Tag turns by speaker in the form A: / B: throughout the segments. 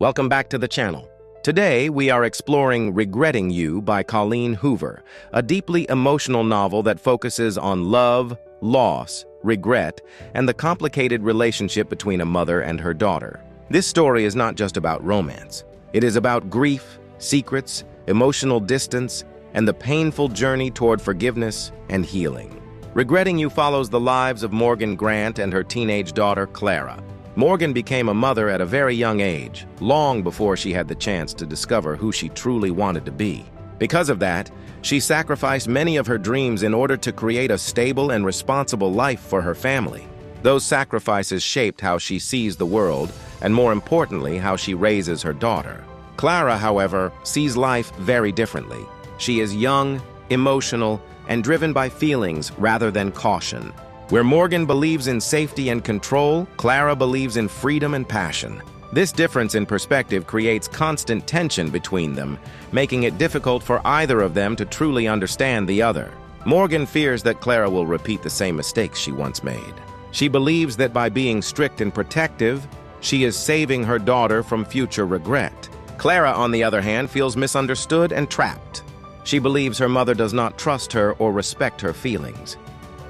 A: Welcome back to the channel. Today, we are exploring Regretting You by Colleen Hoover, a deeply emotional novel that focuses on love, loss, regret, and the complicated relationship between a mother and her daughter. This story is not just about romance. It is about grief, secrets, emotional distance, and the painful journey toward forgiveness and healing. Regretting You follows the lives of Morgan Grant and her teenage daughter, Clara. Morgan became a mother at a very young age, long before she had the chance to discover who she truly wanted to be. Because of that, she sacrificed many of her dreams in order to create a stable and responsible life for her family. Those sacrifices shaped how she sees the world, and more importantly, how she raises her daughter. Clara, however, sees life very differently. She is young, emotional, and driven by feelings rather than caution. Where Morgan believes in safety and control, Clara believes in freedom and passion. This difference in perspective creates constant tension between them, making it difficult for either of them to truly understand the other. Morgan fears that Clara will repeat the same mistakes she once made. She believes that by being strict and protective, she is saving her daughter from future regret. Clara, on the other hand, feels misunderstood and trapped. She believes her mother does not trust her or respect her feelings.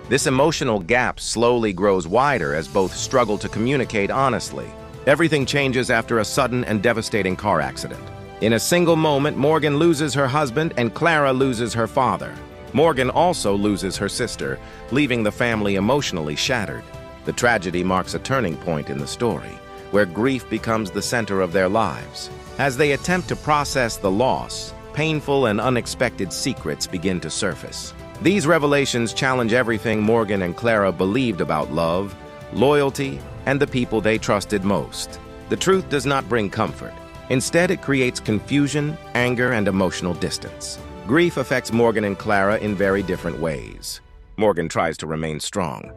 A: This emotional gap slowly grows wider as both struggle to communicate honestly. Everything changes after a sudden and devastating car accident. In a single moment, Morgan loses her husband and Clara loses her father. Morgan also loses her sister, leaving the family emotionally shattered. The tragedy marks a turning point in the story, where grief becomes the center of their lives. As they attempt to process the loss, painful and unexpected secrets begin to surface. These revelations challenge everything Morgan and Clara believed about love, loyalty, and the people they trusted most. The truth does not bring comfort. Instead, it creates confusion, anger, and emotional distance. Grief affects Morgan and Clara in very different ways. Morgan tries to remain strong.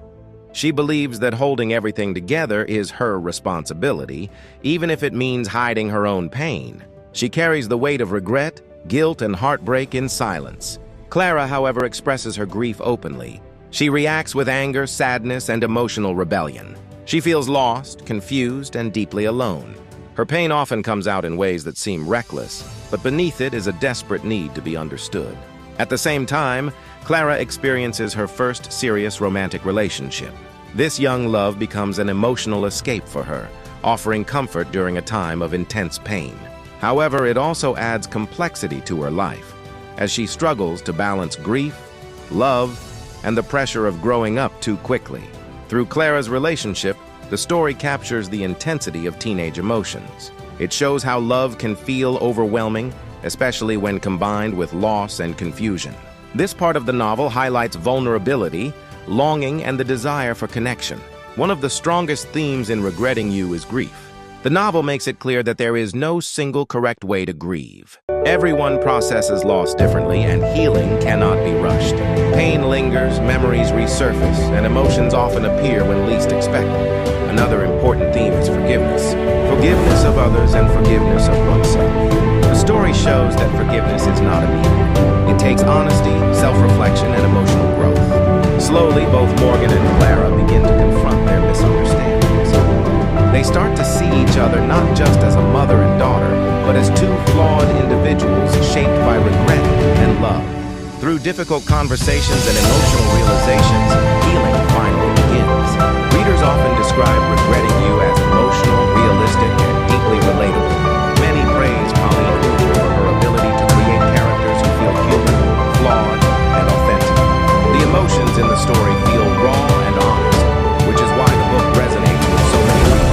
A: She believes that holding everything together is her responsibility, even if it means hiding her own pain. She carries the weight of regret, guilt, and heartbreak in silence. Clara, however, expresses her grief openly. She reacts with anger, sadness, and emotional rebellion. She feels lost, confused, and deeply alone. Her pain often comes out in ways that seem reckless, but beneath it is a desperate need to be understood. At the same time, Clara experiences her first serious romantic relationship. This young love becomes an emotional escape for her, offering comfort during a time of intense pain. However, it also adds complexity to her life, as she struggles to balance grief, love, and the pressure of growing up too quickly. Through Clara's relationship, the story captures the intensity of teenage emotions. It shows how love can feel overwhelming, especially when combined with loss and confusion. This part of the novel highlights vulnerability, longing, and the desire for connection. One of the strongest themes in Regretting You is grief. The novel makes it clear that there is no single correct way to grieve. Everyone processes loss differently, and healing cannot be rushed. Pain lingers, memories resurface, and emotions often appear when least expected. Another important theme is forgiveness. Forgiveness of others and forgiveness of oneself. The story shows that forgiveness is not immediate. It takes honesty, self-reflection, and emotional growth. Slowly, both Morgan and Clara begin to confront their misunderstandings. They start to see each other not just as a mother and daughter, but as two flawed individuals shaped by regret and love. Through difficult conversations and emotional realizations, healing finally begins. Readers often describe Regretting You as emotional, realistic, and deeply relatable. Many praise Colleen Hoover for her ability to create characters who feel human, flawed, and authentic. The emotions in the story feel raw and honest, which is why the book resonates with so many readers.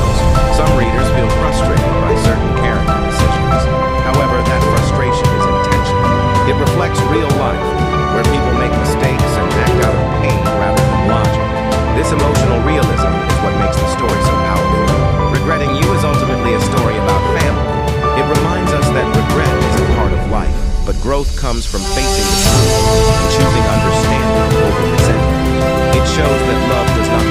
A: Some readers feel frustrated by certain character decisions. However, that frustration is intentional. It reflects real life, where people make mistakes and act out of pain rather than logic. This emotional realism is what makes the story so powerful. Regretting You is ultimately a story about family. It reminds us that regret is a part of life, but growth comes from facing the truth and choosing understanding over resentment. It shows that love does not